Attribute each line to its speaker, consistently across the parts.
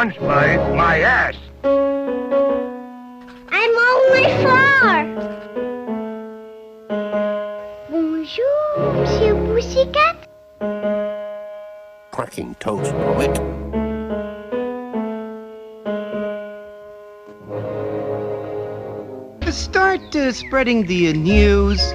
Speaker 1: lunch, mate. My ass.
Speaker 2: I'm only 4. Bonjour, Monsieur Pussycat.
Speaker 3: Cracking toast, Robert.
Speaker 4: Start spreading the news.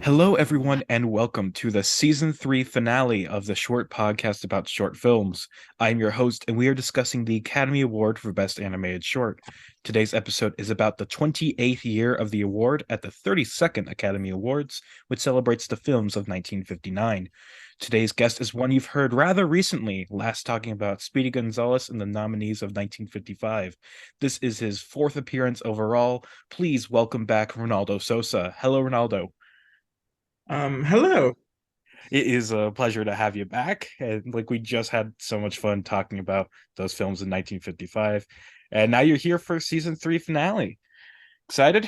Speaker 5: Hello, everyone, and welcome to the Season 3 finale of the short podcast about short films. I'm your host, and we are discussing the Academy Award for Best Animated Short. Today's episode is about the 28th year of the award at the 32nd Academy Awards, which celebrates the films of 1959. Today's guest is one you've heard rather recently, last talking about Speedy Gonzales and the nominees of 1955. This is his 4th appearance overall. Please welcome back Ronaldo Sosa. Hello, Ronaldo.
Speaker 6: Hello.
Speaker 5: It is a pleasure to have you back. And we just had so much fun talking about those films in 1955. And now you're here for season 3 finale. Excited?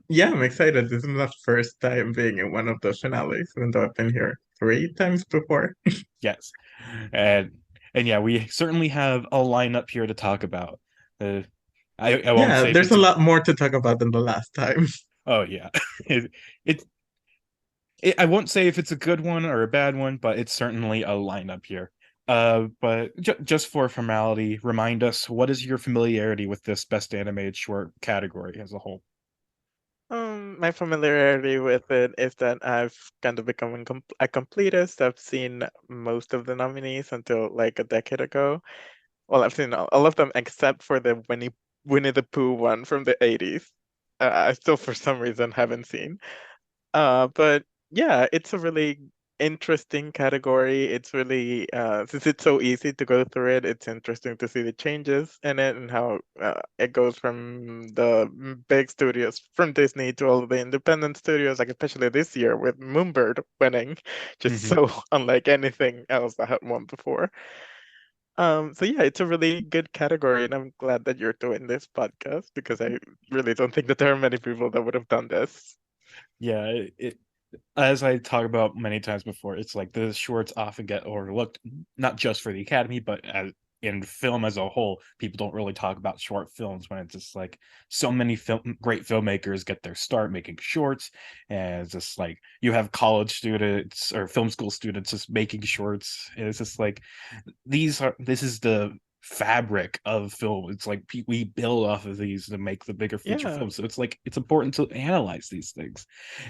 Speaker 6: Yeah, I'm excited. This is my first time being in one of the finales, even though I've been here 3 times before.
Speaker 5: Yes. And yeah, we certainly have a lineup here to talk about. I won't say
Speaker 6: there's a lot more to talk about than the last time.
Speaker 5: Oh yeah. I won't say if it's a good one or a bad one, but it's certainly a lineup here. But just for formality, remind us, what is your familiarity with this Best Animated Short category as a whole?
Speaker 6: My familiarity with it is that I've kind of become a completist. I've seen most of the nominees until like a decade ago. Well, I've seen all of them except for the Winnie the Pooh one from the 80s. I still, for some reason, haven't seen. But yeah, it's a really interesting category. It's really since it's so easy to go through it, it's interesting to see the changes in it and how it goes from the big studios from Disney to all of the independent studios, like especially this year with Moonbird winning, just so unlike anything else that had won before. So yeah, it's a really good category, and I'm glad that you're doing this podcast because I really don't think that there are many people that would have done this.
Speaker 5: Yeah, as I talk about many times before, it's like the shorts often get overlooked, not just for the Academy, but in film as a whole. People don't really talk about short films when it's just like so many great filmmakers get their start making shorts, and it's just like you have college students or film school students just making shorts, and it's just like this is the fabric of film. It's like we build off of these to make the bigger feature films, so it's like it's important to analyze these things.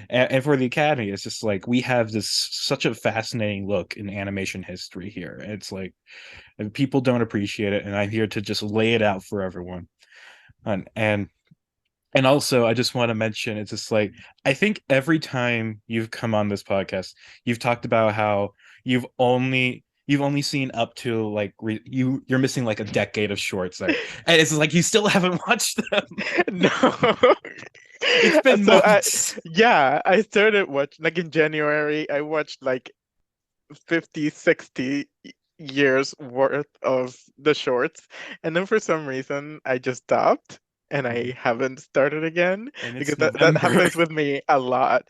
Speaker 5: And for the Academy, it's just like we have such a fascinating look in animation history here. It's like people don't appreciate it, and I'm here to just lay it out for everyone. And also, I just want to mention, it's just like, I think every time you've come on this podcast, you've talked about how you've only seen up to like you're missing like a decade of shorts there, and it's like you still haven't watched them.
Speaker 6: No.
Speaker 5: It's been months.
Speaker 6: I started watching like in January. I watched like 50, 60 years worth of the shorts, and then for some reason I just stopped and I haven't started again because that happens with me a lot.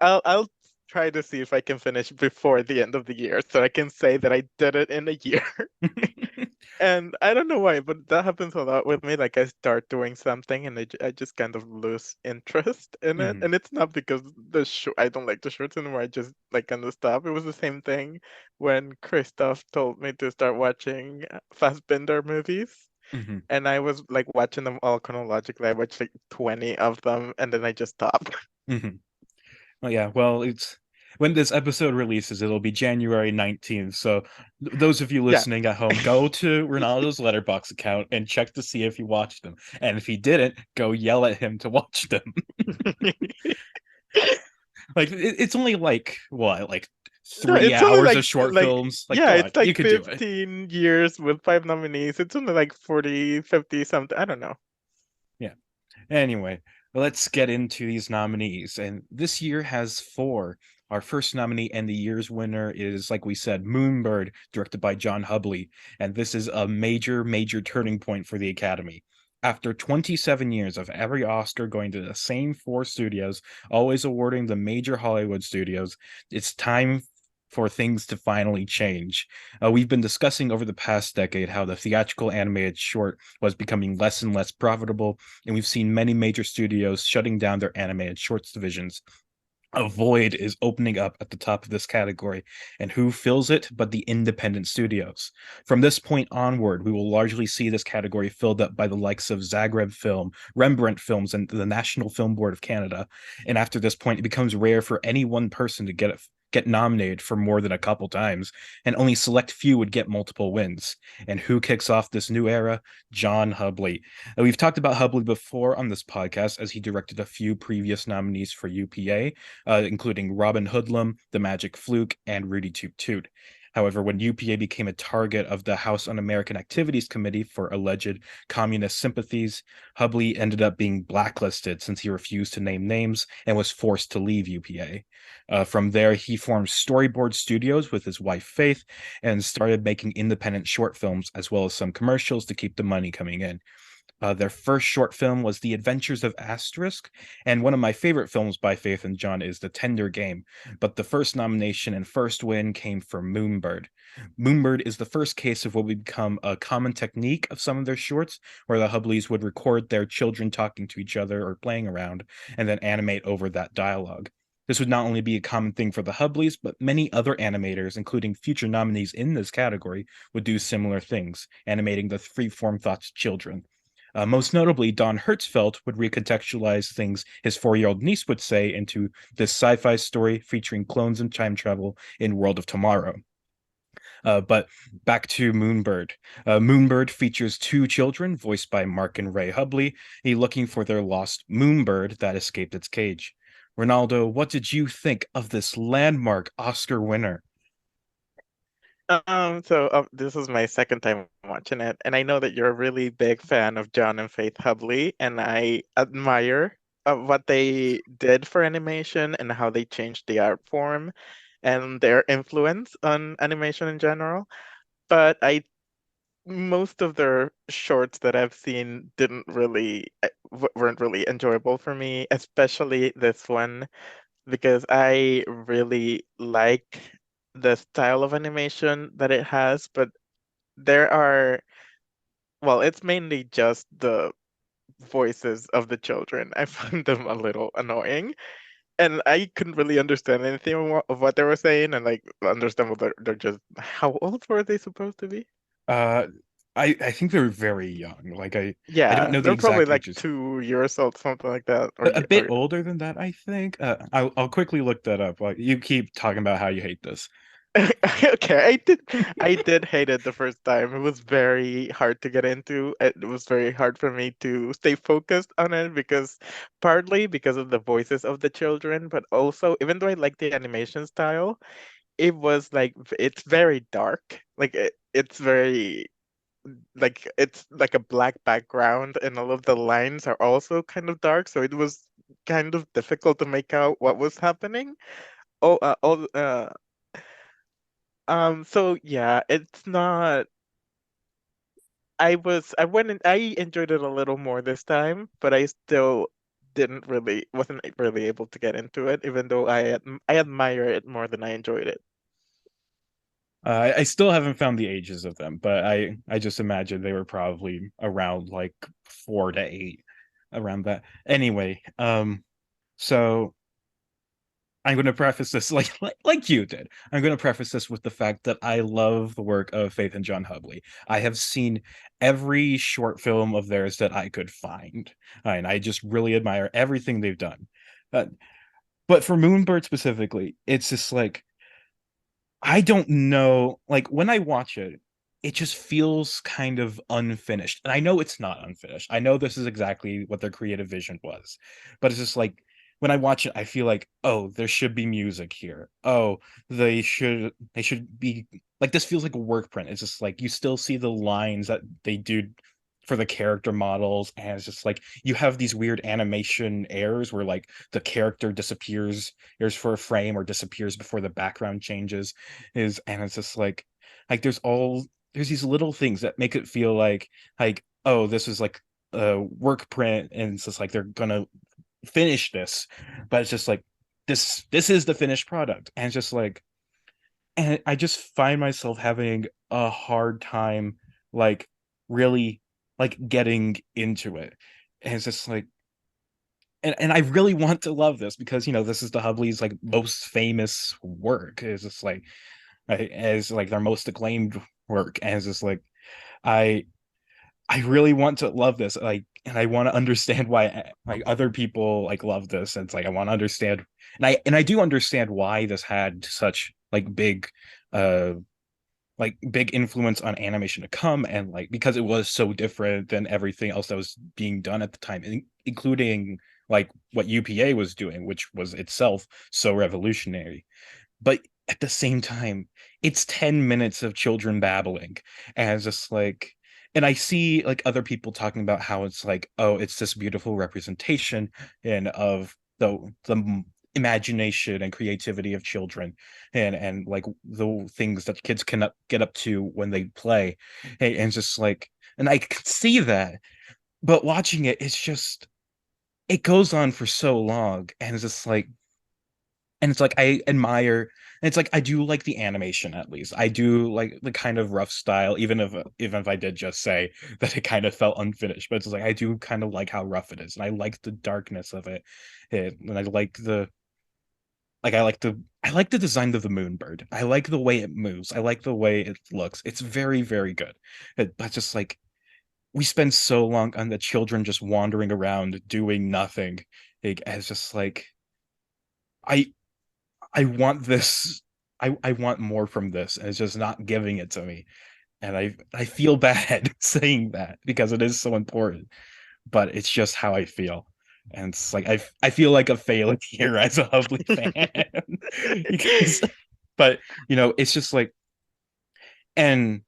Speaker 6: I'll try to see if I can finish before the end of the year so I can say that I did it in a year. And I don't know why, but that happens a lot with me. Like I start doing something and I just kind of lose interest in it. And it's not because I don't like the shorts anymore. I just like kind of stop. It was the same thing when Christoph told me to start watching Fassbinder movies. And I was like watching them all chronologically. I watched like 20 of them and then I just stopped.
Speaker 5: Well, yeah, well, it's when this episode releases, it'll be January 19th. So those of you listening at home, go to Ronaldo's Letterboxd account and check to see if he watched them. And if he didn't, go yell at him to watch them. Like it's only like what, like 3 hours of short films. Like,
Speaker 6: it's like
Speaker 5: you could
Speaker 6: 15 years with 5 nominees. It's only like 40, 50 something. I don't know.
Speaker 5: Yeah. Anyway, let's get into these nominees. And this year has 4. Our first nominee and the year's winner is, like we said, Moonbird, directed by John Hubley. And this is a major, major turning point for the Academy. After 27 years of every Oscar going to the same 4 studios, always awarding the major Hollywood studios, it's time for things to finally change. We've been discussing over the past decade how the theatrical animated short was becoming less and less profitable, and we've seen many major studios shutting down their animated shorts divisions. A void is opening up at the top of this category, and who fills it but the independent studios? From this point onward, we will largely see this category filled up by the likes of Zagreb Film, Rembrandt Films, and the National Film Board of Canada. And after this point, it becomes rare for any one person to get nominated for more than a couple times, and only select few would get multiple wins. And who kicks off this new era? John Hubley. We've talked about Hubley before on this podcast, as he directed a few previous nominees for UPA, including Robin Hoodlum, The Magic Fluke, and Rudy Toot Toot. However, when UPA became a target of the House Un-American Activities Committee for alleged communist sympathies, Hubley ended up being blacklisted since he refused to name names and was forced to leave UPA. From there, he formed Storyboard Studios with his wife Faith and started making independent short films as well as some commercials to keep the money coming in. Their first short film was The Adventures of Asterisk, and one of my favorite films by Faith and John is The Tender Game, but the first nomination and first win came for Moonbird. Moonbird is the first case of what would become a common technique of some of their shorts, where the Hubleys would record their children talking to each other or playing around, and then animate over that dialogue. This would not only be a common thing for the Hubleys, but many other animators, including future nominees in this category, would do similar things, animating the freeform thoughts children. Most notably, Don Hertzfeldt would recontextualize things his 4-year-old niece would say into this sci-fi story featuring clones and time travel in World of Tomorrow. But back to Moonbird. Moonbird features two children voiced by Mark and Ray Hubley, looking for their lost Moonbird that escaped its cage. Ronaldo, what did you think of this landmark Oscar winner?
Speaker 6: This is my second time watching it, and I know that you're a really big fan of John and Faith Hubley, and I admire what they did for animation and how they changed the art form and their influence on animation in general. But most of their shorts that I've seen weren't really enjoyable for me, especially this one, because I really like the style of animation that it has, but there are, well, it's mainly just the voices of the children. I find them a little annoying, and I couldn't really understand anything of what they were saying, and like understand what they're just. How old were they supposed to be?
Speaker 5: Uh, I think they're very young. I don't
Speaker 6: Yeah,
Speaker 5: know the
Speaker 6: they're probably
Speaker 5: exact
Speaker 6: like
Speaker 5: ages.
Speaker 6: 2 years old, something like that.
Speaker 5: A bit older than that, I think. I'll quickly look that up. Like, you keep talking about how you hate this.
Speaker 6: Okay, I did hate it the first time. It was very hard to get into. It was very hard for me to stay focused on it because partly because of the voices of the children, but also even though I like the animation style, it was like it's very dark. It's like a black background and all of the lines are also kind of dark, so it was kind of difficult to make out what was happening. Oh, so yeah, it's not. I went and I enjoyed it a little more this time, but I still wasn't really able to get into it, even though I admire it more than I enjoyed it.
Speaker 5: I still haven't found the ages of them, but I just imagine they were probably around like 4 to 8, around that. Anyway, so I'm going to preface this like you did. I'm going to preface this with the fact that I love the work of Faith and John Hubley. I have seen every short film of theirs that I could find, and I just really admire everything they've done. Uh, but for Moonbird specifically, it's just like I don't know. Like when I watch it, it just feels kind of unfinished. And I know it's not unfinished. I know this is exactly what their creative vision was. But it's just like when I watch it, I feel like, oh, there should be music here. Oh, they should be like this feels like a work print. It's just like you still see the lines that they do for the character models, and it's just like you have these weird animation errors where like the character disappears here's for a frame or disappears before the background changes and it's just like there's these little things that make it feel like oh, this is like a work print and it's just like they're gonna finish this, but it's just like this is the finished product, and it's just like and I just find myself having a hard time, like, really, like, getting into it. And it's just like, and I really want to love this because, this is the Hubblies' like most famous work. It's just like, as like their most acclaimed work. And it's just like, I I really want to love this, like, and I want to understand why like other people like love this. And it's like I want to understand, and I do understand why this had such uh like big influence on animation to come, and like because it was so different than everything else that was being done at the time, including like what UPA was doing, which was itself so revolutionary. But at the same time, it's 10 minutes of children babbling, and it's just like, and I see like other people talking about how it's like, oh, it's this beautiful representation and of the imagination and creativity of children, and like the things that kids can get up to when they play. And it's just like, and I can see that, but watching it, it's just, it goes on for so long, and it's just like, and it's like I admire, and it's like I do like the animation, at least I do like the kind of rough style, even if I did just say that it kind of felt unfinished, but it's like I do kind of like how rough it is, and I like the darkness of it, and I like I like the design of the Moonbird. I like the way it moves. I like the way it looks. It's very, very good. But just like, we spend so long on the children just wandering around doing nothing. Like, as just like, I I want this. I want more from this, and it's just not giving it to me. And I feel bad saying that because it is so important, but it's just how I feel. And it's like I feel like a failure here as a Hubley fan. Because, but it's just like, and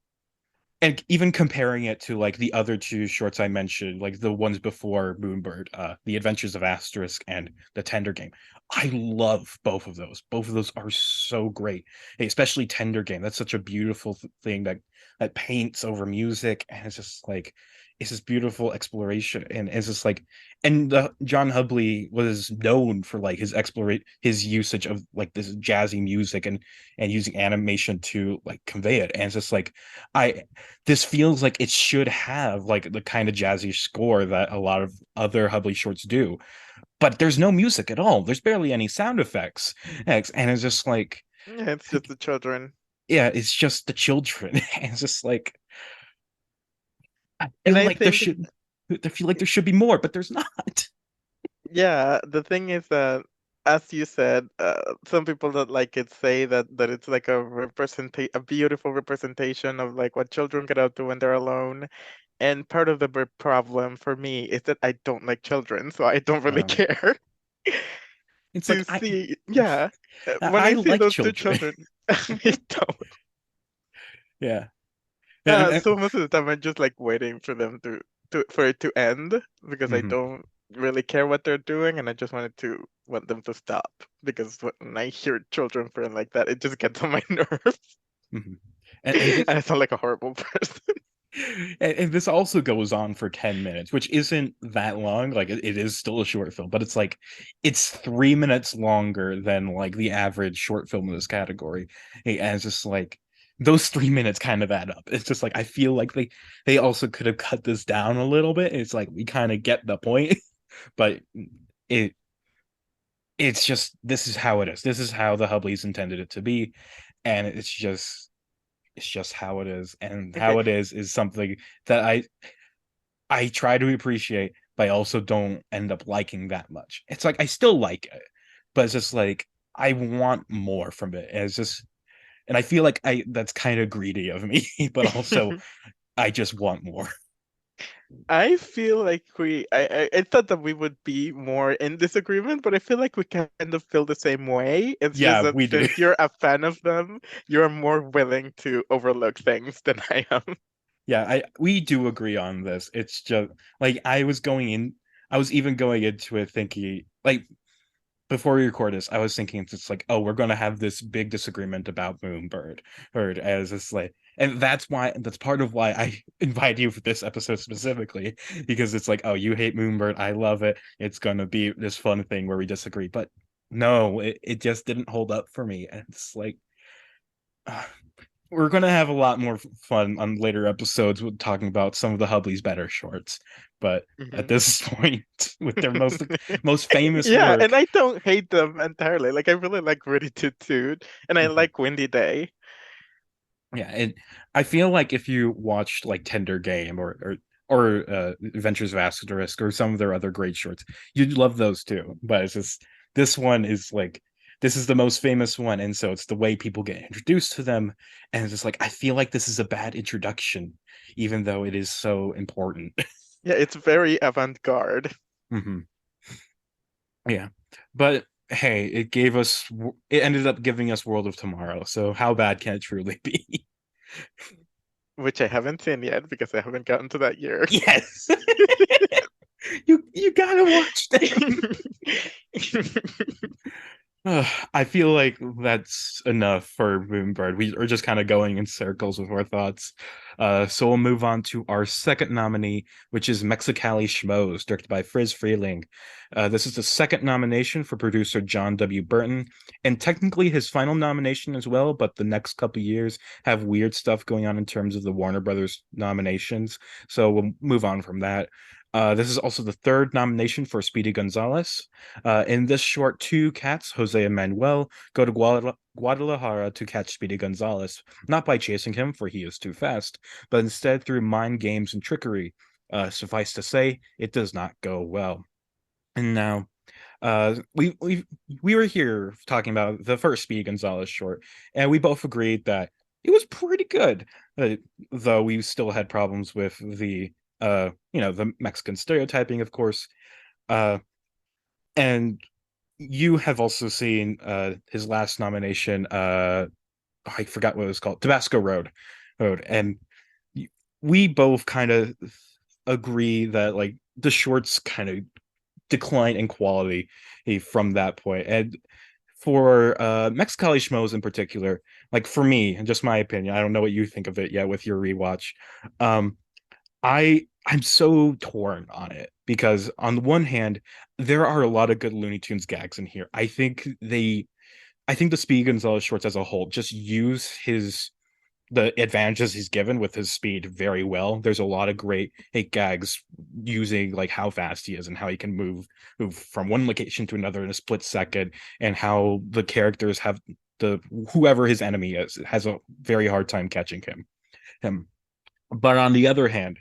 Speaker 5: even comparing it to like the other two shorts I mentioned, like the ones before Moonbird, The Adventures of Asterisk and The Tender Game. I love both of those. Both of those are so great. Especially Tender Game. That's such a beautiful thing that paints over music, and it's just like, it's this beautiful exploration, and it's just like, and the John Hubley was known for like his usage of like this jazzy music, and using animation to like convey it. And it's just like, I this feels like it should have like the kind of jazzy score that a lot of other Hubley shorts do, but there's no music at all. There's barely any sound effects, and it's just like,
Speaker 6: Yeah, it's just the children.
Speaker 5: yeah, it's just the children. And it's just like, I
Speaker 6: And
Speaker 5: feel
Speaker 6: I
Speaker 5: like there
Speaker 6: think,
Speaker 5: should, I feel like there should be more, but there's not.
Speaker 6: yeah, the thing is that, as you said, some people that like it say that it's like a beautiful representation of like what children get up to when they're alone. And part of the problem for me is that I don't like children, so I don't really
Speaker 5: Um,
Speaker 6: care
Speaker 5: it's like
Speaker 6: to see. Yeah, when
Speaker 5: I
Speaker 6: I see
Speaker 5: like
Speaker 6: those two
Speaker 5: children.
Speaker 6: children, me too.
Speaker 5: Yeah. And,
Speaker 6: So most of the time, I'm just like waiting for them for it to end because I
Speaker 5: mhm,
Speaker 6: don't really care what they're doing, and I just want them to stop because when I hear children playing like that, it just gets on my nerves,
Speaker 5: mhm. And
Speaker 6: and
Speaker 5: this,
Speaker 6: I sound like a horrible person.
Speaker 5: and this also goes on for 10 minutes, which isn't that long. Like, it is still a short film, but it's like, it's 3 minutes longer than like the average short film in this category. And it's just like, those 3 minutes kind of add up. It's just like, I feel like they also could have cut this down a little bit. It's like, we kind of get the point, but it it's just, this is how it is. This is how the Hubblies intended it to be, and it's just how it is. And
Speaker 6: Okay,
Speaker 5: how it is something that I try to appreciate, but I also don't end up liking that much. It's like I still like it, but it's just like I want more from it. And it's just, and I feel like I that's kind of greedy of me, but also I just want more.
Speaker 6: I feel like I thought that we would be more in disagreement, but I feel like we kind of feel the same way. It's just
Speaker 5: Yeah,
Speaker 6: that
Speaker 5: we do.
Speaker 6: since you're a fan of them, you're more willing to overlook things than I am.
Speaker 5: Yeah, I we do agree on this. It's just like I was even going into it thinking like, before we record this, I was thinking it's just like, oh, we're gonna have this big disagreement about Moonbird, or as it's like, and that's part of why I invite you for this episode specifically, because it's like, oh, you hate Moonbird, I love it. It's gonna be this fun thing where we disagree, but no, it just didn't hold up for me, and it's like, we're gonna have a lot more fun on later episodes with talking about some of the Hubblies better shorts. But at
Speaker 6: Mhm.
Speaker 5: this point, with their most famous
Speaker 6: Yeah, and
Speaker 5: work,
Speaker 6: I don't hate them entirely. Like I really like Ready to Toot, and I
Speaker 5: mhm,
Speaker 6: like Windy Day.
Speaker 5: yeah, and I feel like if you watched like Tender Game or Adventures of Asterisk or some of their other great shorts, you'd love those too. But it's just this one is like this is the most famous one, and so it's the way people get introduced to them, and it's just like I feel like this is a bad introduction, even though it is so important.
Speaker 6: Yeah, it's very avant-garde.
Speaker 5: hmm Yeah, but hey, it ended up giving us World of Tomorrow. So how bad can it truly be?
Speaker 6: Which I haven't seen yet because I haven't gotten to that year.
Speaker 5: Yes. You gotta watch them. I feel like that's enough for Moonbird. We are just kind of going in circles with our thoughts. So we'll move on to our second nominee, which is Mexicali Shmoes, directed by Friz Freeling. This is the second nomination for producer John W. Burton, and technically his final nomination as well, but the next couple years have weird stuff going on in terms of the Warner Brothers nominations. So we'll move on from that. This is also the third nomination for Speedy Gonzalez. In this short, two cats, Jose and Manuel, go to Guadalajara to catch Speedy Gonzalez, not by chasing him, for he is too fast, but instead through mind games and trickery. Suffice to say, it does not go well. And now, we were here talking about the first Speedy Gonzalez short, and we both agreed that it was pretty good, though we still had problems with the Mexican stereotyping, of course. Uh, and you have also seen his last nomination. I forgot what it was called, Tabasco Road, and we both kind of agree that like the shorts kind of decline in quality from that point. And for Mexicali Schmoes in particular, like for me, and just my opinion, I don't know what you think of it yet with your rewatch. Um, I'm so torn on it because on the one hand, there are a lot of good Looney Tunes gags in here. I think the Speed Gonzalez shorts as a whole just use the advantages he's given with his speed very well. There's a lot of great gags using like how fast he is and how he can move from one location to another in a split second, and how the characters have the whoever his enemy is has a very hard time catching him. But on the other hand,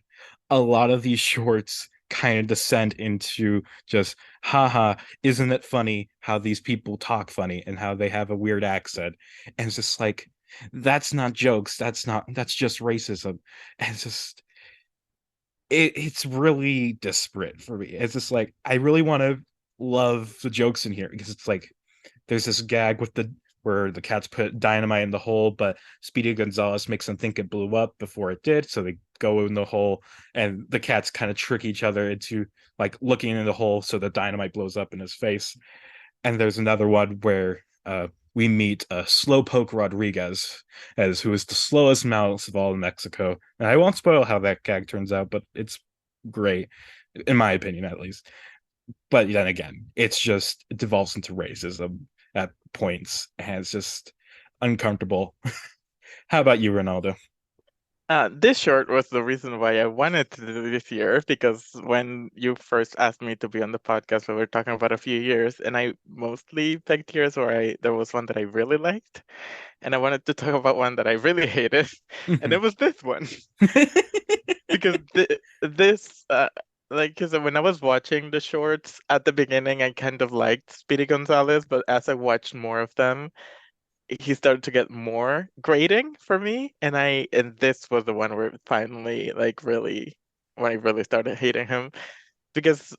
Speaker 5: a lot of these shorts kind of descend into just, haha, isn't it funny how these people talk funny and how they have a weird accent? And it's just like, that's not jokes. That's just racism. And it's just, it's really disparate for me. It's just like, I really want to love the jokes in here because it's like, there's this gag with the where the cats put dynamite in the hole, but Speedy Gonzalez makes them think it blew up before it did, so they go in the hole, and the cats kind of trick each other into like looking in the hole so the dynamite blows up in his face. And there's another one where we meet Slowpoke Rodriguez, as who is the slowest mouse of all in Mexico. And I won't spoil how that gag turns out, but it's great, in my opinion, at least. But then again, it devolves into racism at points, and it's just uncomfortable. How about you, Ronaldo?
Speaker 6: This short was the reason why I wanted to do this year because when you first asked me to be on the podcast, we were talking about a few years, and I mostly picked years where there was one that I really liked, and I wanted to talk about one that I really hated, and it was this one because this like because when I was watching the shorts at the beginning, I kind of liked Speedy Gonzalez, but as I watched more of them, he started to get more grating for me, and this was the one where it finally like really when I really started hating him because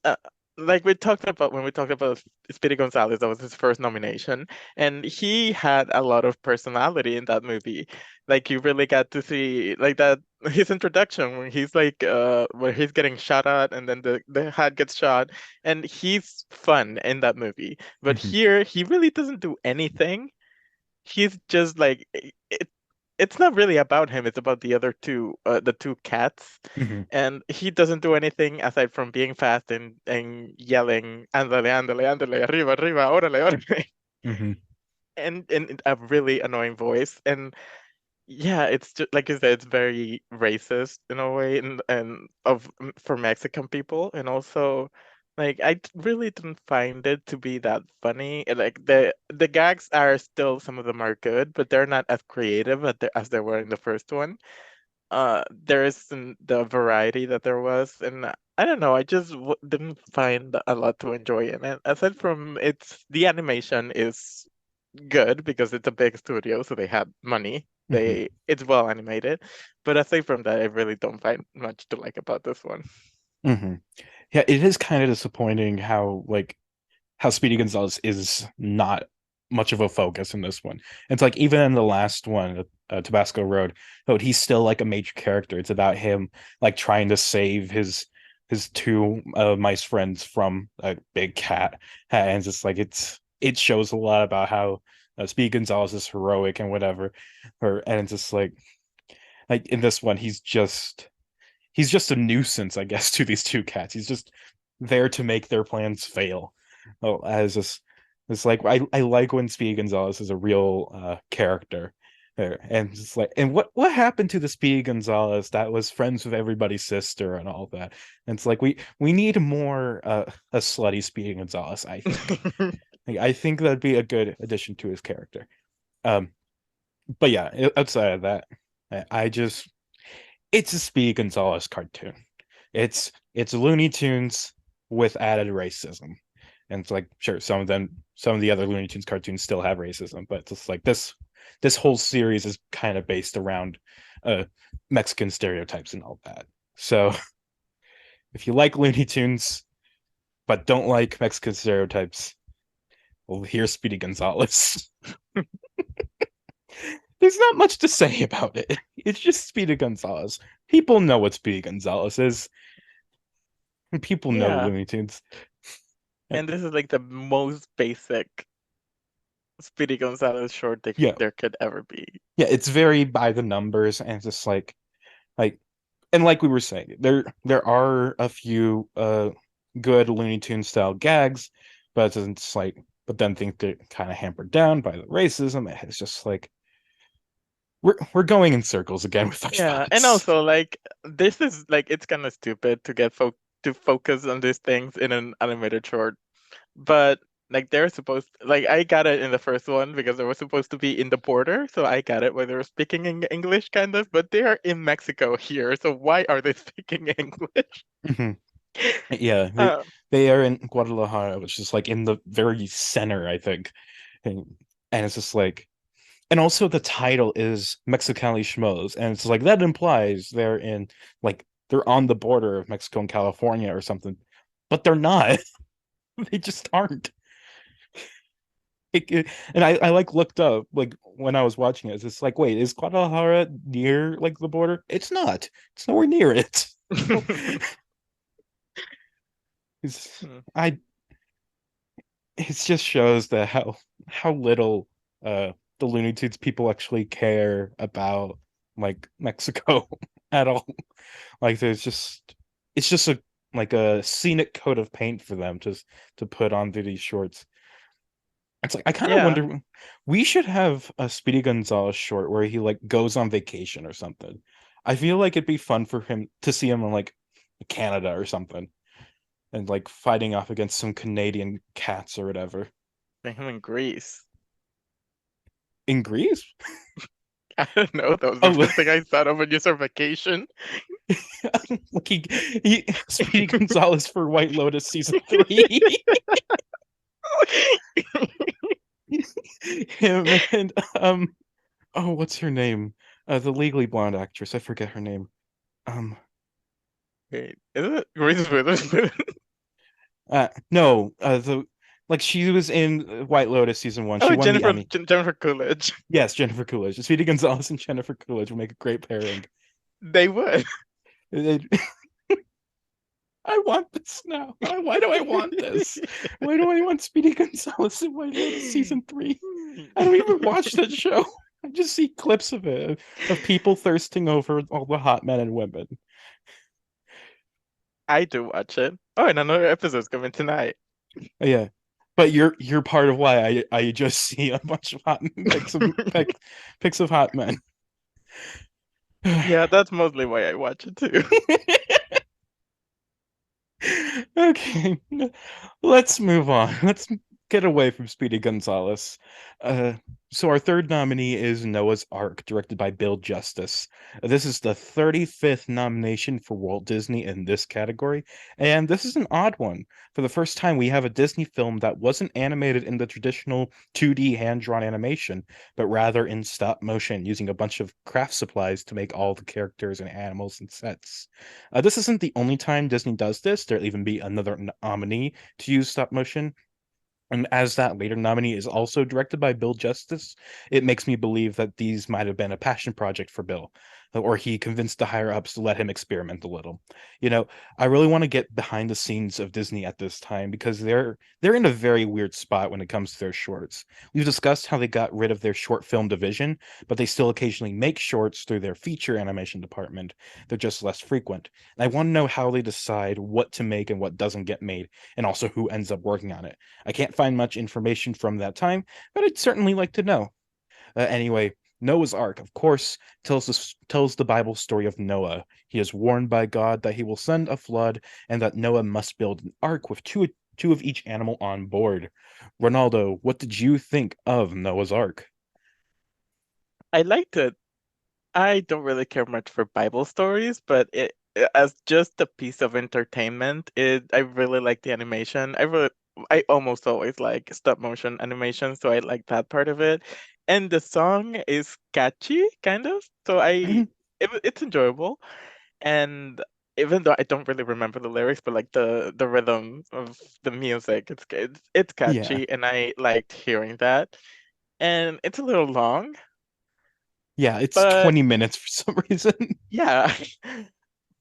Speaker 6: like we talked about when we talked about Speedy Gonzalez, that was his first nomination, and he had a lot of personality in that movie. Like you really got to see like that his introduction when he's like where he's getting shot at and then the hat gets shot, and he's fun in that movie. But
Speaker 5: Mhm,
Speaker 6: here he really doesn't do anything. He's just like it's not really about him, it's about the other two the two cats,
Speaker 5: mhm,
Speaker 6: and he doesn't do anything aside from being fast and yelling ándale ándale ándale arriba arriba órale órale
Speaker 5: mhm,
Speaker 6: and in a really annoying voice. And Yeah, it's just like you said, it's very racist in a way, and for Mexican people, and also like really didn't find it to be that funny. And, like the gags are still, some of them are good, but they're not as creative as they were in the first one. There isn't the variety that there was, and I don't know, I just didn't find a lot to enjoy in it. Aside from the animation is good because it's a big studio, so they had money.
Speaker 5: Mhm.
Speaker 6: It's well animated, but aside from that, I really don't find much to like about this one.
Speaker 5: Yeah, it is kind of disappointing how Speedy Gonzalez is not much of a focus in this one. It's like even in the last one, Tabasco Road, but he's still like a major character. It's about him like trying to save his two mice friends from a big cat, and it's just like it shows a lot about how Speedy Gonzalez is heroic and whatever, and it's just like in this one he's just a nuisance, I guess, to these two cats. He's just there to make their plans fail. Oh, as this, it's like I like when Speedy Gonzalez is a real character, and it's like, and what happened to the Speedy Gonzalez that was friends with everybody's sister and all that? And it's like we need more a slutty Speedy Gonzalez. I think. Like, I think that'd be a good addition to his character. Um, but yeah, outside of that, I just it's a Speedy Gonzalez cartoon. It's Looney Tunes with added racism. And it's like, sure, some of the other Looney Tunes cartoons still have racism, but it's just like this whole series is kind of based around uh Mexican stereotypes and all that. So if you like Looney Tunes but don't like Mexican stereotypes, well, here's Speedy Gonzalez. There's not much to say about it. It's just Speedy Gonzalez. People know what Speedy Gonzalez is. People know
Speaker 6: Yeah,
Speaker 5: Looney Tunes.
Speaker 6: and this is like the most basic Speedy Gonzalez short
Speaker 5: Yeah,
Speaker 6: there could ever be.
Speaker 5: yeah, it's very by the numbers, and it's just like, and like we were saying, there are a few good Looney Tunes style gags, but it's like, but then things get kind of hampered down by the racism. It's just like we're going in circles again with our
Speaker 6: Yeah, and
Speaker 5: thoughts.
Speaker 6: also like this is like it's kind of stupid to to focus on these things in an animated short, but like they're supposed like I got it in the first one because they were supposed to be in the border, so I got it where they were speaking in English kind of, but they are in Mexico here, so why are they speaking English?
Speaker 5: Mhm. Yeah,
Speaker 6: Uh,
Speaker 5: they are in Guadalajara, which is like in the very center, I think. And it's just like, and also the title is Mexicali Shmoes, and it's like that implies they're on the border of Mexico and California or something, but they're not. They just aren't. And I like looked up like when I was watching it, it's like, wait, is Guadalajara near like the border? It's not. It's nowhere near it. It's
Speaker 6: hmm.
Speaker 5: I it just shows that how little the Looney Tunes people actually care about like Mexico at all. Like there's just it's just a like a scenic coat of paint for them to put onto these shorts. It's like I kind of
Speaker 6: Yeah,
Speaker 5: wonder we should have a Speedy Gonzalez short where he like goes on vacation or something. I feel like it'd be fun for him to see him in like Canada or something and like fighting off against some Canadian cats or whatever.
Speaker 6: him in Greece.
Speaker 5: In Greece?
Speaker 6: I don't know. That was the
Speaker 5: Oh,
Speaker 6: first thing I thought of when you said vacation.
Speaker 5: like he Speedy Gonzalez for White Lotus season 3. Him and oh, what's her name? The Legally Blonde actress. I forget her name. Um
Speaker 6: Wait, is it Reese Witherspoon?
Speaker 5: no, the like she was in White Lotus season 1. She
Speaker 6: Oh,
Speaker 5: won the Emmy.
Speaker 6: Jennifer Coolidge.
Speaker 5: Yes, Jennifer Coolidge. Speedy Gonzalez and Jennifer Coolidge will make a great pairing.
Speaker 6: They would.
Speaker 5: It- I want this now. Why do I want this? Why do I want Speedy Gonzalez in White Lotus season 3? I don't even watch that show. I just see clips of it of people thirsting over all the hot men and women.
Speaker 6: I do watch it. Oh, and another episode's coming tonight.
Speaker 5: Yeah, but you're part of why I just see a bunch of hot pics of hot men.
Speaker 6: Yeah, that's mostly why I watch it too.
Speaker 5: Okay, let's move on. Let's get away from Speedy Gonzalez. Uh, so our third nominee is Noah's Ark, directed by Bill Justice. This is the 35th nomination for Walt Disney in this category, and this is an odd one. For the first time, we have a Disney film that wasn't animated in the traditional 2D hand-drawn animation, but rather in stop motion, using a bunch of craft supplies to make all the characters and animals and sets. This isn't the only time Disney does this. There'll even be another nominee to use stop motion. And as that later nominee is also directed by Bill Justice, it makes me believe that these might have been a passion project for Bill, or he convinced the higher ups to let him experiment a little. You know, I really want to get behind the scenes of Disney at this time because they're in a very weird spot when it comes to their shorts. We've discussed how they got rid of their short film division, but they still occasionally make shorts through their feature animation department. They're just less frequent. And I want to know how they decide what to make and what doesn't get made, and also who ends up working on it. I can't find much information from that time, but I'd certainly like to know. Anyway, Noah's Ark, of course, tells the Bible story of Noah. He is warned by God that he will send a flood and that Noah must build an ark with two of each animal on board. Ronaldo, what did you think of Noah's Ark?
Speaker 6: I liked it. I don't really care much for Bible stories, but as just a piece of entertainment, I really like the animation. I almost always like stop motion animation, so I like that part of it. And the song is catchy, kind of. So it's enjoyable. And even though I don't really remember the lyrics, but like the rhythm of the music, it's
Speaker 5: Yeah,
Speaker 6: catchy, and I liked hearing that. And it's a little long,
Speaker 5: yeah, it's
Speaker 6: but
Speaker 5: 20 minutes for some reason.
Speaker 6: yeah.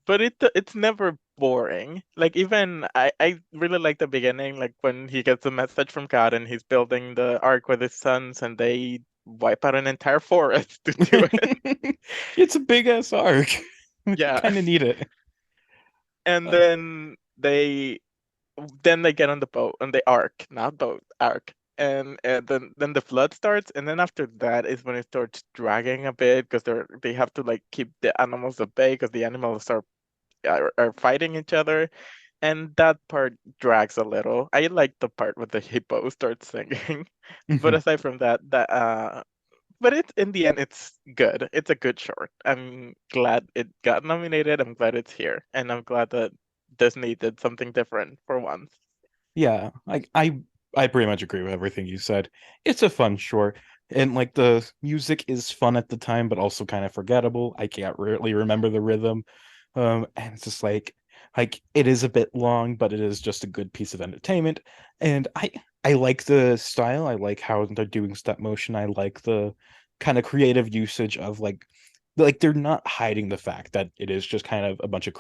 Speaker 6: But it's never boring. Like even I really like the beginning, like when he gets a message from God and he's building the ark with his sons and they wipe out an entire forest to do it.
Speaker 5: It's a big ass ark.
Speaker 6: Yeah.
Speaker 5: Kind of need it.
Speaker 6: And
Speaker 5: Uh,
Speaker 6: then they get on the boat, on the ark, not boat, ark. And then the flood starts, and then after that is when it starts dragging a bit because they have to like keep the animals at bay because the animals are fighting each other, and that part drags a little. I like the part where the hippo starts singing, but
Speaker 5: mhm.
Speaker 6: aside from but it's in the end, it's good. It's a good short. I'm glad it got nominated. I'm glad it's here, and I'm glad that Disney did something different for once.
Speaker 5: Yeah, I pretty much agree with everything you said. It's a fun short, and like the music is fun at the time, but also kind of forgettable. I can't really remember the rhythm, and it's just like it is a bit long, but it is just a good piece of entertainment. And I like the style. I like how they're doing stop motion. I like the kind of creative usage of like they're not hiding the fact that it is just kind of a bunch of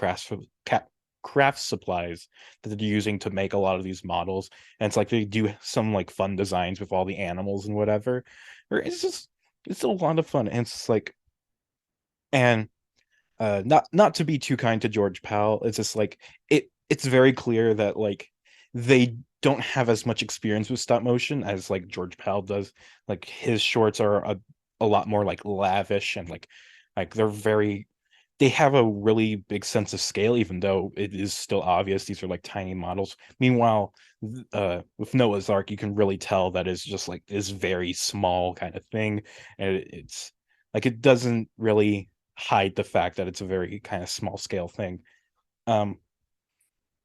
Speaker 5: craft supplies that they're using to make a lot of these models. And it's like they do some like fun designs with all the animals and whatever. Or it's a lot of fun. And it's like and not to be too kind to George Powell, it's just like it's very clear that like they don't have as much experience with stop motion as like George Powell does. Like his shorts are a lot more like lavish and like they have a really big sense of scale, even though it is still obvious these are like tiny models. Meanwhile, with Noah's Ark, you can really tell that it's just like this very small kind of thing, and it's like it doesn't really hide the fact that it's a very kind of small scale thing. Um,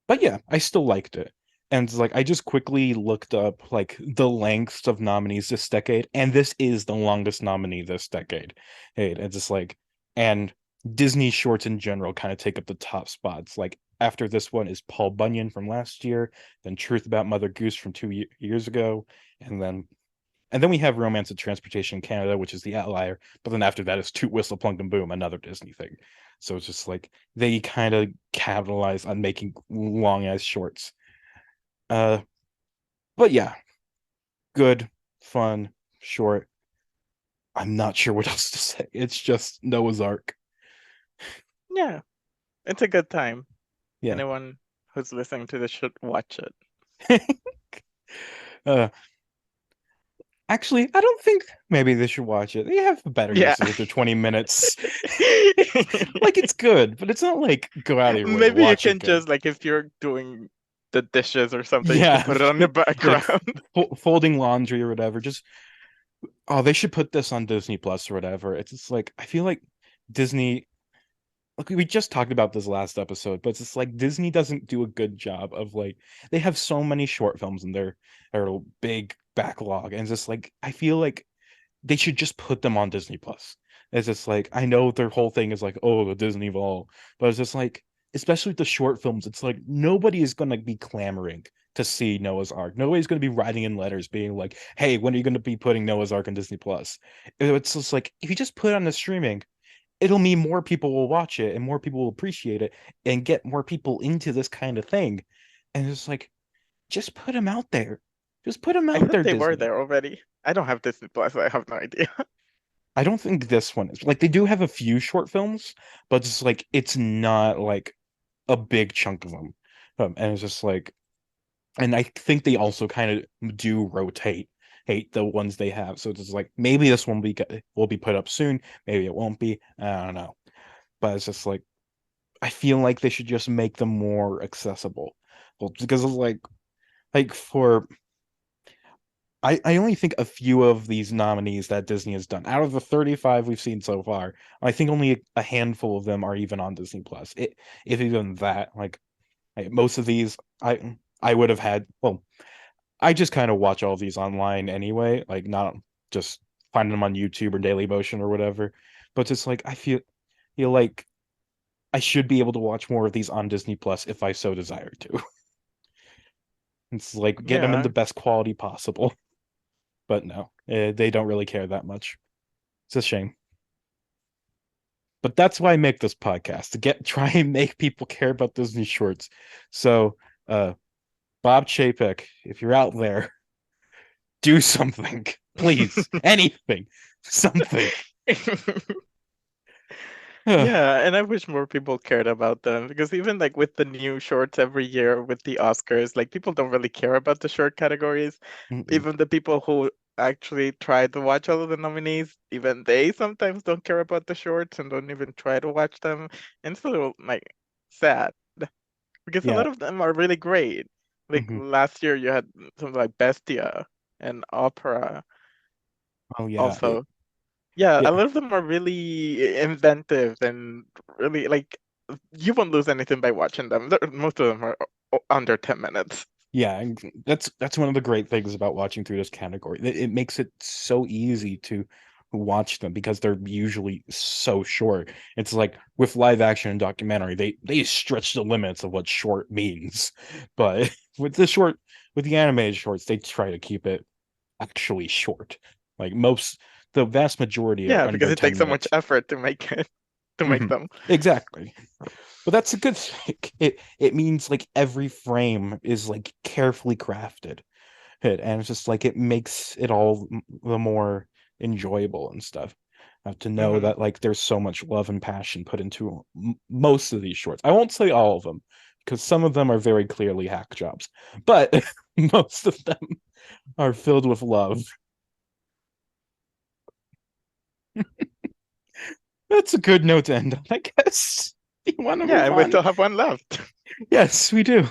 Speaker 5: but yeah, I still liked it. And like I just quickly looked up like the lengths of nominees this decade, and this is the longest nominee this decade. Hey, it's just like and Disney shorts in general kind of take up the top spots. Like after this one is Paul Bunyan from last year, then Truth About Mother Goose from 2 years ago, and then we have Romance of Transportation Canada, which is the outlier. But then after that is Toot Whistle Plunk Boom, another Disney thing. So it's just like they kind of capitalize on making long ass shorts. Uh, but yeah, good, fun, short. I'm not sure what else to say. It's just Noah's Ark.
Speaker 6: Yeah, it's a good time.
Speaker 5: Yeah.
Speaker 6: Anyone who's listening to this should watch it.
Speaker 5: uh, Actually, I don't think maybe they should watch it. They have better
Speaker 6: Yeah.
Speaker 5: uses of their 20 minutes. Like it's good, but it's not like go out of your way to
Speaker 6: Maybe you
Speaker 5: watch it
Speaker 6: can
Speaker 5: good.
Speaker 6: just like if you're doing the dishes or something, you can
Speaker 5: Yeah,
Speaker 6: put it on the
Speaker 5: like
Speaker 6: background.
Speaker 5: folding laundry or whatever. Just oh, they should put this on Disney Plus or whatever. It's just like I feel like Disney. Like we just talked about this last episode, but it's just like Disney doesn't do a good job of like they have so many short films in their big backlog, and it's just like I feel like they should just put them on Disney Plus. It's just like I know their whole thing is like, oh, the Disney Vault, but it's just like, especially with the short films, it's like nobody is gonna be clamoring to see Noah's Ark. Nobody's gonna be writing in letters being like, hey, when are you gonna be putting Noah's Ark on Disney Plus? It's just like if you just put it on the streaming, it'll mean more people will watch it and more people will appreciate it and get more people into this kind of thing. And it's like, just put them out there. Just put them
Speaker 6: I
Speaker 5: out
Speaker 6: thought
Speaker 5: there,
Speaker 6: they were
Speaker 5: Disney.
Speaker 6: there already. I don't have Disney Plus, so I have no idea.
Speaker 5: I don't think this one is like they do have a few short films, but it's like it's not like a big chunk of them. And it's just like, and I think they also kind of do rotate hate the ones they have. So it's just like maybe this one will be put up soon, maybe it won't be. I don't know. But it's just like I feel like they should just make them more accessible. Well, because of like for I only think a few of these nominees that Disney has done. Out of the 35 we've seen so far, I think only a handful of them are even on Disney Plus. If even that, most of these I would have had, well, I just kind of watch all of these online anyway, like not just finding them on YouTube or Daily Motion or whatever. But just like I feel like I should be able to watch more of these on Disney Plus if I so desire to. It's like get them in
Speaker 6: Yeah.
Speaker 5: the best quality possible. But no, they don't really care that much. It's a shame. But that's why I make this podcast to try and make people care about Disney shorts. So, uh, Bob Chapek, if you're out there, do something, please, anything, something.
Speaker 6: Yeah, and I wish more people cared about them because even like with the new shorts every year with the Oscars, like people don't really care about the short categories.
Speaker 5: Mm-mm.
Speaker 6: Even the people who actually try to watch all of the nominees, even they sometimes don't care about the shorts and don't even try to watch them. And it's a little like sad because a
Speaker 5: Yeah.
Speaker 6: lot of them are really great. Like
Speaker 5: Mhm.
Speaker 6: last year you had something like Bestia and Opera
Speaker 5: Oh yeah.
Speaker 6: also. Yeah,
Speaker 5: Yeah.
Speaker 6: a lot of them are really inventive and really like you won't lose anything by watching them. Most of them are under 10 minutes.
Speaker 5: Yeah, and that's one of the great things about watching through this category. It makes it so easy to watch them because they're usually so short. It's like with live action and documentary, they stretch the limits of what short means. But with the animated shorts, they try to keep it actually short. Like the vast majority are
Speaker 6: Yeah, because
Speaker 5: under
Speaker 6: it
Speaker 5: 10
Speaker 6: takes so much
Speaker 5: minutes.
Speaker 6: effort to make it to make
Speaker 5: Mhm.
Speaker 6: them.
Speaker 5: Exactly. But that's a good thing. It means like every frame is like carefully crafted. And it's just like it makes it all the more enjoyable and stuff. To know
Speaker 6: Hmm.
Speaker 5: that like there's so much love and passion put into most of these shorts. I won't say all of them because some of them are very clearly hack jobs, but most of them are filled with love. That's a good note to end on, I guess. You want to
Speaker 6: Yeah,
Speaker 5: move
Speaker 6: and we
Speaker 5: on?
Speaker 6: still have one left.
Speaker 5: Yes, we do.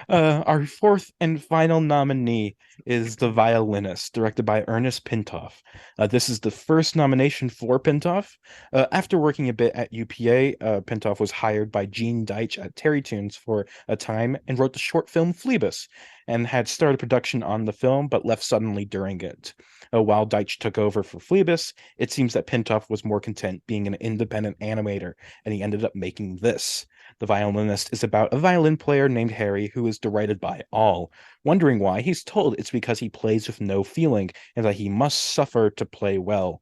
Speaker 5: Our fourth and final nominee is The Violinist, directed by Ernest Pintoff. This is the first nomination for Pintoff. After working a bit at UPA, Pintoff was hired by Gene Deitch at Terrytoons for a time and wrote the short film Phlebas, and had started production on the film but left suddenly during it. While Deitch took over for Phlebas, it seems that Pintoff was more content being an independent animator, and he ended up making this. The Violinist is about a violin player named Harry who is derided by all. Wondering why, he's told it's because he plays with no feeling and that he must suffer to play well.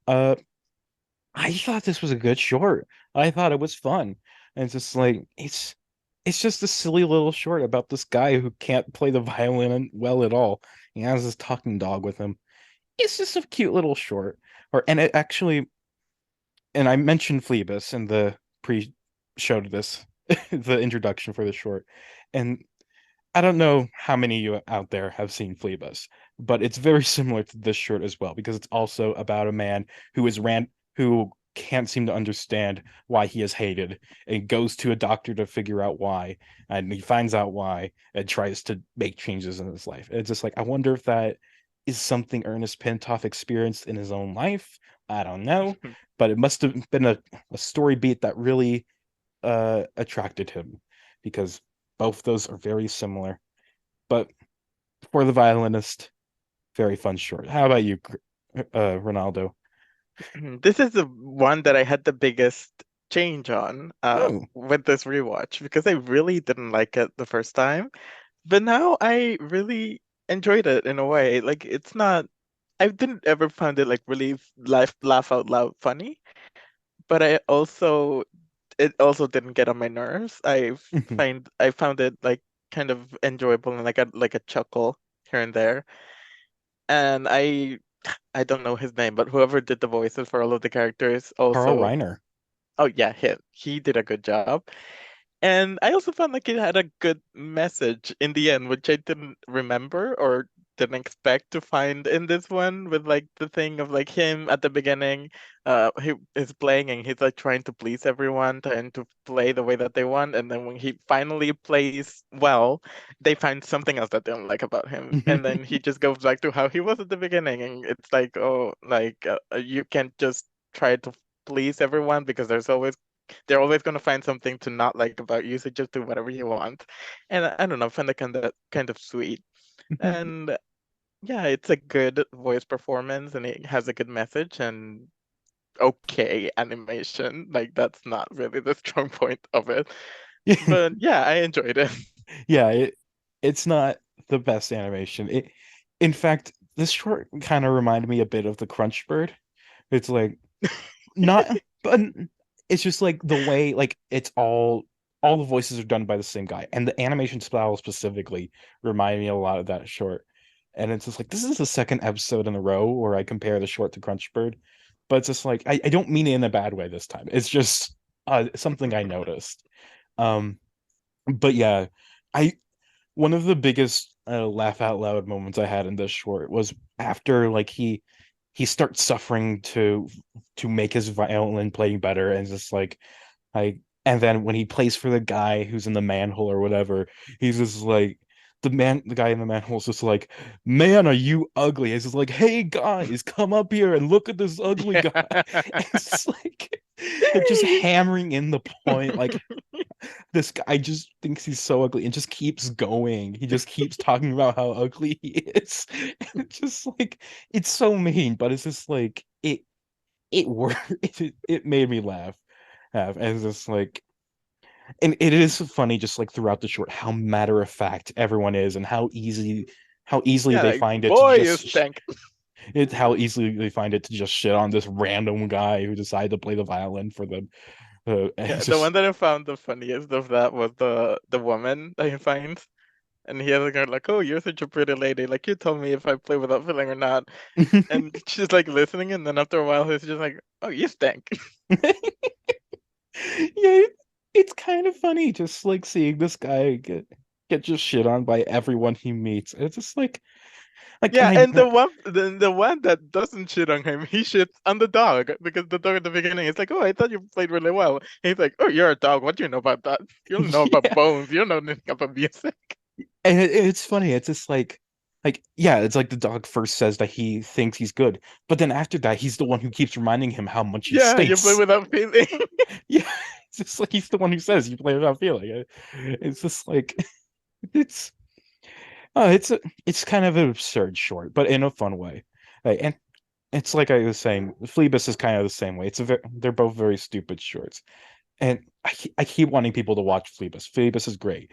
Speaker 5: Uh, I thought this was a good short. I thought it was fun. And it's just like it's just a silly little short about this guy who can't play the violin well at all. He has this talking dog with him. It's just a cute little short. And it actually, and I mentioned Phlebas in the pre-show to this, the introduction for the short, and I don't know how many of you out there have seen Fleabus, but it's very similar to this short as well because it's also about a man who can't seem to understand why he is hated and goes to a doctor to figure out why, and he finds out why and tries to make changes in his life. It's just like I wonder if that is something Ernest Pintoff experienced in his own life. I don't know, but it must have been a story beat that really attracted him because both those are very similar. But for the violinist, very fun short. How about you, Ronaldo?
Speaker 6: This is the one that I had the biggest change on
Speaker 5: Oh,
Speaker 6: with this rewatch because I really didn't like it the first time, but now I really enjoyed it in a way. Like it's not, I didn't ever find it like really laugh out loud funny, but it also didn't get on my nerves. I found it like kind of enjoyable and like a chuckle here and there. And I don't know his name, but whoever did the voices for all of the characters
Speaker 5: Carl
Speaker 6: also,
Speaker 5: Reiner.
Speaker 6: oh yeah, he did a good job. And I also found like it had a good message in the end, which I didn't remember or didn't expect to find in this one with like the thing of like him at the beginning, he is playing and he's like trying to please everyone, trying to play the way that they want, and then when he finally plays well, they find something else that they don't like about him. And then he just goes back to how he was at the beginning, and it's like, oh, like you can't just try to please everyone because they're always going to find something to not like about you, so just do whatever you want. And I don't know, I find that kind of sweet. And yeah, it's a good voice performance and it has a good message and okay animation. Like that's not really the strong point of it. But yeah, I enjoyed it.
Speaker 5: Yeah, it's not the best animation. In fact, this short kind of reminded me a bit of the Crunch Bird. It's like not, but it's just like the way like it's all the voices are done by the same guy, and the animation style specifically reminded me a lot of that short. And it's just like this is the second episode in a row where I compare the short to Crunch Bird, but it's just like I don't mean it in a bad way this time. It's just something I noticed. Um, but yeah, I one of the biggest laugh out loud moments I had in this short was after like he starts suffering to make his violin playing better and just like and then when he plays for the guy who's in the manhole or whatever, he's just like the guy in the manhole is just like, man, are you ugly? It's just like, hey guys, come up here and look at this ugly guy. It's just like they're just hammering in the point, like this guy just thinks he's so ugly and just keeps going. He just keeps talking about how ugly he is. And it's just like it's so mean, but it's just like it worked. It made me laugh. And it's just like and it is funny just like throughout the short how matter of fact everyone is and how easily
Speaker 6: Yeah,
Speaker 5: they
Speaker 6: like
Speaker 5: find it to
Speaker 6: boy, you
Speaker 5: just
Speaker 6: stink.
Speaker 5: it's how easily they find it to just shit on this random guy who decided to play the violin for them. And
Speaker 6: Yeah,
Speaker 5: it's
Speaker 6: the one
Speaker 5: just
Speaker 6: that I found the funniest of that was the woman that he finds. And he has a guy like, oh, you're such a pretty lady. Like, you tell me if I play without feeling or not. And she's like listening, and then after a while, he's just like, oh, you stink.
Speaker 5: Yeah, it's kind of funny just like seeing this guy get just shit on by everyone he meets. It's just like
Speaker 6: Yeah,
Speaker 5: I
Speaker 6: and the one that doesn't shit on him, he shits on the dog because the dog at the beginning is like, oh, I thought you played really well. And he's like, oh, you're a dog. What do you know about that? You don't know about
Speaker 5: yeah,
Speaker 6: bones. You don't know anything about music.
Speaker 5: and it's funny. It's just like yeah, it's like the dog first says that he thinks he's good, but then after that, he's the one who keeps reminding him how much he
Speaker 6: Yeah, you play
Speaker 5: stinks.
Speaker 6: without feeling.
Speaker 5: Yeah, it's just like he's the one who says you play without feeling. It's just like it's it's kind of an absurd short, but in a fun way. And it's like I was saying, Fleabus is kind of the same way. They're both very stupid shorts, and I keep wanting people to watch Fleabus. Fleabus is great.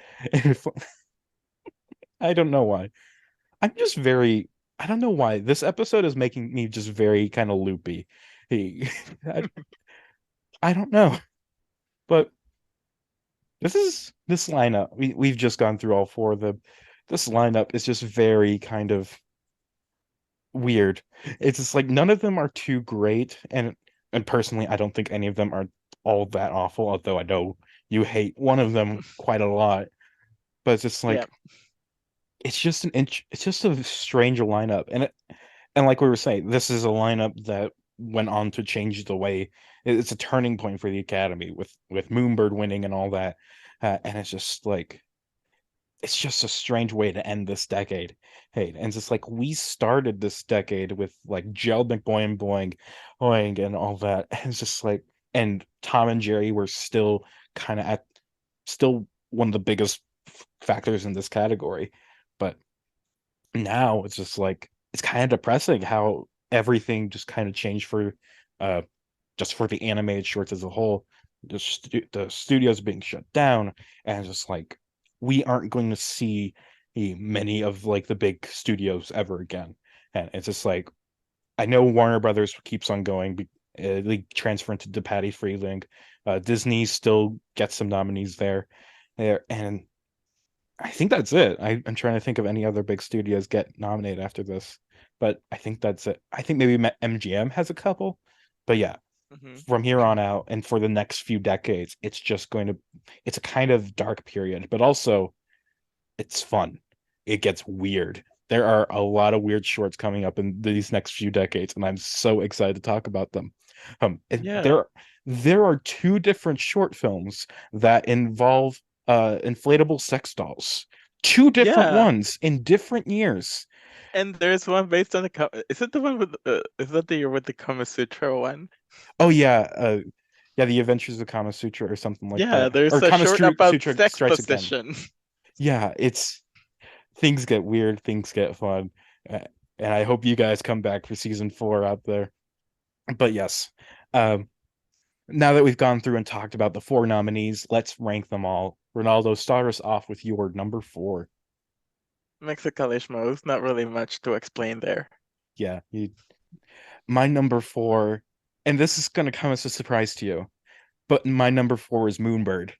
Speaker 5: I don't know why. I'm just very. I don't know why this episode is making me just very kind of loopy. He, I, I don't know, but this lineup. We've just gone through all four of them. This lineup is just very kind of weird. It's just like none of them are too great, and personally, I don't think any of them are all that awful. Although I know you hate one of them quite a lot, but it's just
Speaker 6: Yeah.
Speaker 5: like it's just a strange lineup, and like we were saying, this is a lineup that went on to change the way. It's a turning point for the Academy with Moonbird winning and all that, and it's just a strange way to end this decade. Hey, and it's just like we started this decade with like Gel McBoing Boing, Boing, and all that. And it's just like, and Tom and Jerry were still kind of at still one of the biggest factors in this category. But now it's just like it's kind of depressing how everything just kind of changed for uh just for the animated shorts as a whole. The studios being shut down, and just like we aren't going to see many of like the big studios ever again. And it's just like I know Warner Brothers keeps on going, they transfer into Patty Freeling. Disney still gets some nominees there, and I think that's it. I'm trying to think of any other big studios get nominated after this, but I think that's it. I think maybe MGM has a couple, but yeah,
Speaker 6: Hmm.
Speaker 5: from here on out and for the next few decades, it's a kind of dark period, but also it's fun. It gets weird. There are a lot of weird shorts coming up in these next few decades, and I'm so excited to talk about them. And
Speaker 6: Yeah,
Speaker 5: there are two different short films that involve inflatable sex dolls. Two different
Speaker 6: yeah.
Speaker 5: ones in different years.
Speaker 6: And there's one based on is it the one with is that the year with the Kama Sutra one?
Speaker 5: Oh yeah, yeah, The Adventures of Kama Sutra or something like
Speaker 6: Yeah,
Speaker 5: that.
Speaker 6: there's
Speaker 5: Or
Speaker 6: a
Speaker 5: Kama
Speaker 6: short about
Speaker 5: Sutra
Speaker 6: sex
Speaker 5: Strikes Again.
Speaker 6: position.
Speaker 5: Yeah, it's things get weird, things get fun. Uh, and I hope you guys come back for season 4 out there. But yes, um, now that we've gone through and talked about the 4 nominees, let's rank them all. Ronaldo, start us off with your number 4.
Speaker 6: Mexicali Shmoes, not really much to explain there.
Speaker 5: Yeah, my number 4, and this is going to come as a surprise to you, but my number 4 is Moonbird.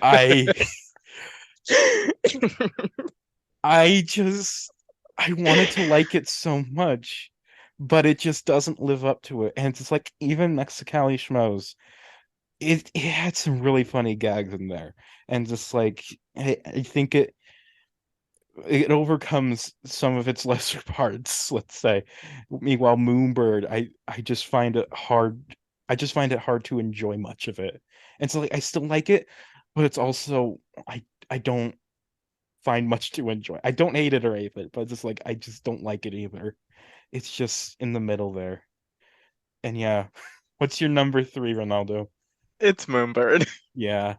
Speaker 5: I I just I wanted to like it so much, but it just doesn't live up to it. And it's like even Mexicali Schmoes, it had some really funny gags in there. And just like I think it overcomes some of its lesser parts, let's say. Meanwhile, Moonbird, I just find it hard. I just find it hard to enjoy much of it. And so like I still like it, but it's also I don't find much to enjoy. I don't hate it or anything, but it's just like I just don't like it either. It's just in the middle there. And yeah, what's your number 3, Ronaldo?
Speaker 6: It's Moonbird.
Speaker 5: Yeah.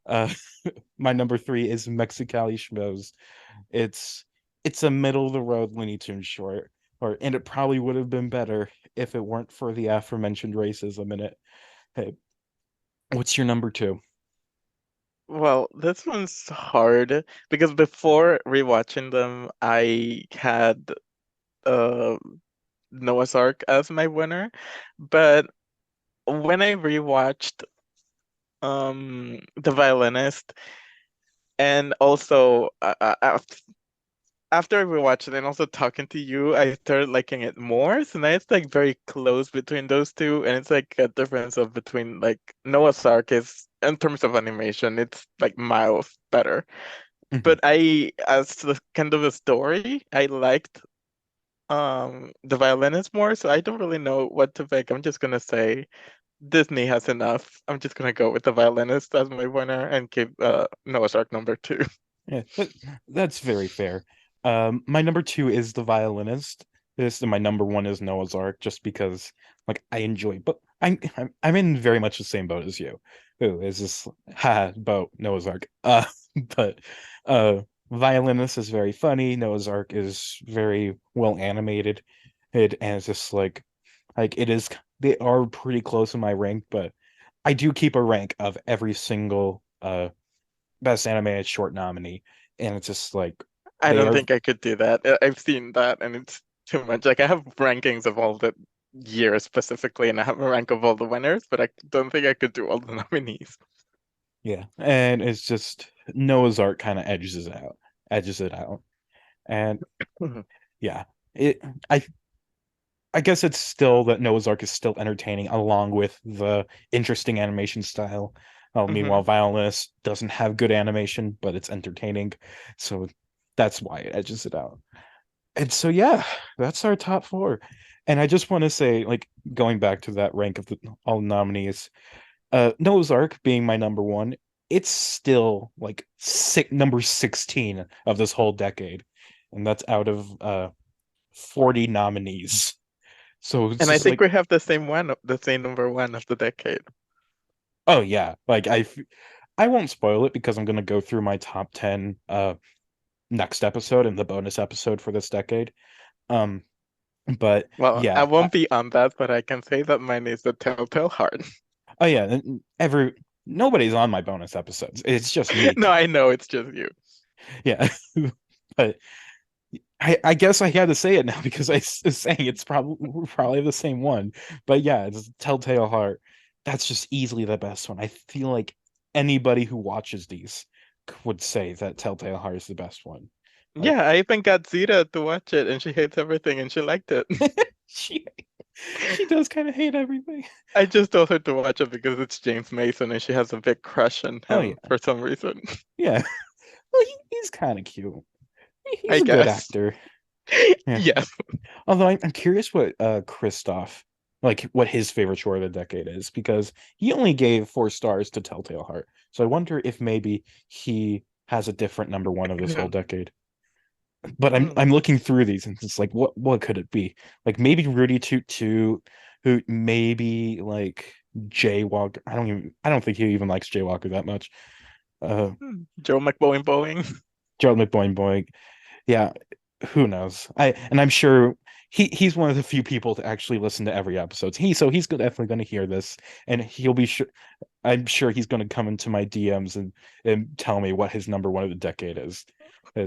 Speaker 5: Uh my number 3 is Mexicali Schmoes. It's it's a middle of the road Looney Tunes short, or and it probably would have been better if it weren't for the aforementioned racism in it. Hey, what's your number 2?
Speaker 6: Well, this one's hard because before rewatching them, I had uh Noah's Ark as my winner, but when I rewatched The Violinist and also after I rewatched it and also talking to you, I started liking it more. So now it's like very close between those two, and it's like a difference of between like Noah's Ark is in terms of animation, it's like miles better.
Speaker 5: Mhm.
Speaker 6: But as the kind of the story, I liked The Violinist more, so I don't really know what to pick. I'm just gonna say Disney has enough. I'm just gonna go with The Violinist as my winner and keep Noah's Ark number two.
Speaker 5: Yeah, that's very fair. My number 2 is The Violinist. This and my number 1 is Noah's Ark, just because like I enjoy, but I'm in very much the same boat as you. Who is this boat Noah's Ark? But uh, Violinist is very funny. Noah's Ark is very well animated. And it's just like it is. They are pretty close in my rank, but I do keep a rank of every single best animated short nominee, and it's just like
Speaker 6: I
Speaker 5: they
Speaker 6: don't
Speaker 5: are.
Speaker 6: think I could do that. I've seen that and it's too much. Like I have rankings of all the years specifically, and I have a rank of all the winners, but I don't think I could do all the nominees.
Speaker 5: Yeah, and it's just Noah's Ark kind of edges it out, and yeah, it. I I guess it's still that Noah's Ark is still entertaining, along with the interesting animation style. Meanwhile, Violinist doesn't have good animation, but it's entertaining. So that's why it edges it out. And so yeah, that's our top four. And I just want to say, like, going back to that rank of all nominees, Noah's Ark being my number one, it's still like number 16 of this whole decade. And that's out of 40 nominees. So it's
Speaker 6: And I
Speaker 5: just
Speaker 6: think
Speaker 5: like,
Speaker 6: we have the same one, the same number one of the decade.
Speaker 5: oh yeah, like I won't spoil it because I'm gonna go through my top 10 next episode and the bonus episode for this decade. Um, but
Speaker 6: Well, I
Speaker 5: yeah,
Speaker 6: won't be on that, but I can say that mine is the Telltale Heart.
Speaker 5: oh yeah, nobody's on my bonus episodes. It's just me.
Speaker 6: No, I know it's just you.
Speaker 5: Yeah, but I guess I had to say it now because I was saying it's probably the same one. But yeah, it's Telltale Heart. That's just easily the best one. I feel like anybody who watches these would say that Telltale Heart is the best one. Like,
Speaker 6: Yeah, I even got Zita to watch it, and she hates everything, and she liked it.
Speaker 5: she she does kind of hate everything.
Speaker 6: I just told her to watch it because it's James Mason, and she has a big crush on
Speaker 5: Oh
Speaker 6: him
Speaker 5: yeah,
Speaker 6: for some reason.
Speaker 5: yeah. Well, he's kind of cute.
Speaker 6: I
Speaker 5: He's a good
Speaker 6: guess.
Speaker 5: actor. Yeah.
Speaker 6: Yes.
Speaker 5: Although I'm curious what Christoph, like what his favorite short of the decade is, because he only gave 4 stars to Telltale Heart. So I wonder if maybe he has a different number one of this whole decade. But I'm looking through these and it's like what could it be? Like maybe Rudy Toot Toot, who maybe like Jaywalker. I don't think he even likes Jaywalker that much.
Speaker 6: Joe McBoing Boing.
Speaker 5: Gerald McBoing Boing. Yeah, who knows? I'm sure he's one of the few people to actually listen to every episode. So he's definitely going to hear this, and he'll be sure. I'm sure he's going to come into my DMs and tell me what his number one of the decade is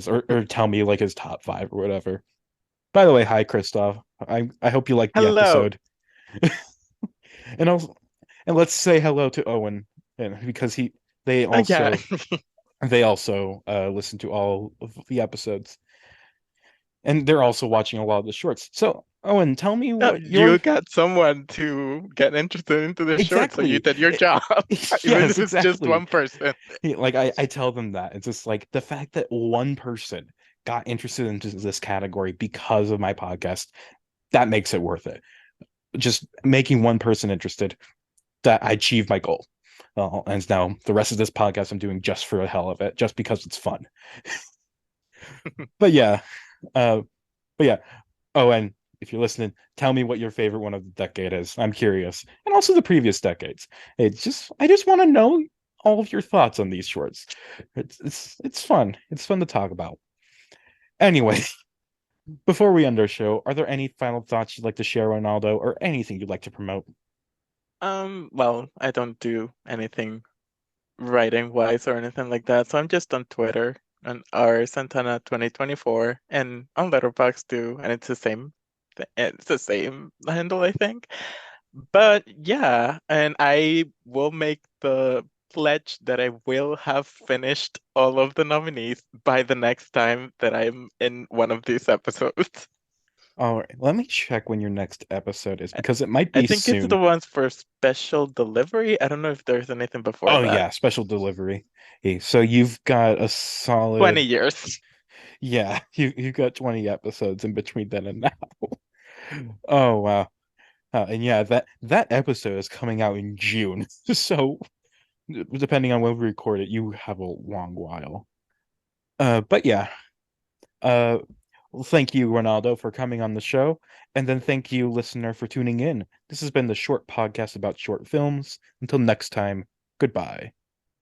Speaker 5: or tell me like his top 5 or whatever. By the way, hi Christoph. I hope you liked the
Speaker 6: Hello.
Speaker 5: episode. And also, and let's say hello to Owen, and because they also
Speaker 6: Yeah.
Speaker 5: they also listen to all of the episodes. And they're also watching a lot of the shorts. So, Owen, tell me what
Speaker 6: You got someone to get interested into the short, so you
Speaker 5: exactly.
Speaker 6: did your job. Even
Speaker 5: Yes,
Speaker 6: if it's just
Speaker 5: exactly.
Speaker 6: one person.
Speaker 5: Like I tell them that. It's just like the fact that one person got interested into this category because of my podcast, that makes it worth it. Just making one person interested, that I achieved my goal. And now the rest of this podcast I'm doing just for the hell of it, just because it's fun. But yeah, uh, but yeah. Oh, and if you're listening, tell me what your favorite one of the decade is. I'm curious, and also the previous decades. I just want to know all of your thoughts on these shorts. It's fun. It's fun to talk about. Anyway, before we end our show, are there any final thoughts you'd like to share, Ronaldo, or anything you'd like to promote?
Speaker 6: Well, I don't do anything writing wise or anything like that, so I'm just on Twitter and R Santana 2024 and on Letterboxd too, and it's the same. It's the same handle, I think. But yeah, and I will make the pledge that I will have finished all of the nominees by the next time that I'm in one of these episodes.
Speaker 5: All right, let me check when your next episode is because it might
Speaker 6: I
Speaker 5: be
Speaker 6: think it's the
Speaker 5: soon.
Speaker 6: ones for special delivery. I don't know if there's anything before
Speaker 5: Oh
Speaker 6: that.
Speaker 5: yeah, special delivery. Hey, so you've got a solid
Speaker 6: 20 years.
Speaker 5: Yeah, you've got 20 episodes in between then and now. Oh wow. And yeah, that episode is coming out in June. So depending on when we record it, you have a long while. But yeah. Well, thank you, Ronaldo, for coming on the show. And then thank you, listener, for tuning in. This has been the short podcast about short films. Until next time, goodbye.